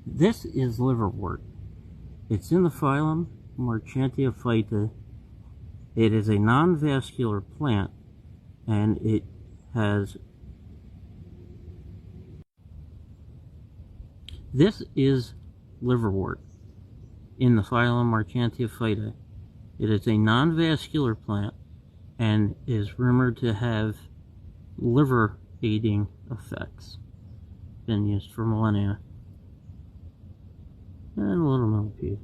This is liverwort. It's in the phylum Marchantiophyta. It is a non-vascular plant, and it has... This is liverwort in the phylum Marchantiophyta. It is a non-vascular plant and is rumored to have liver aiding effects. Been used for millennia. And a little millipede.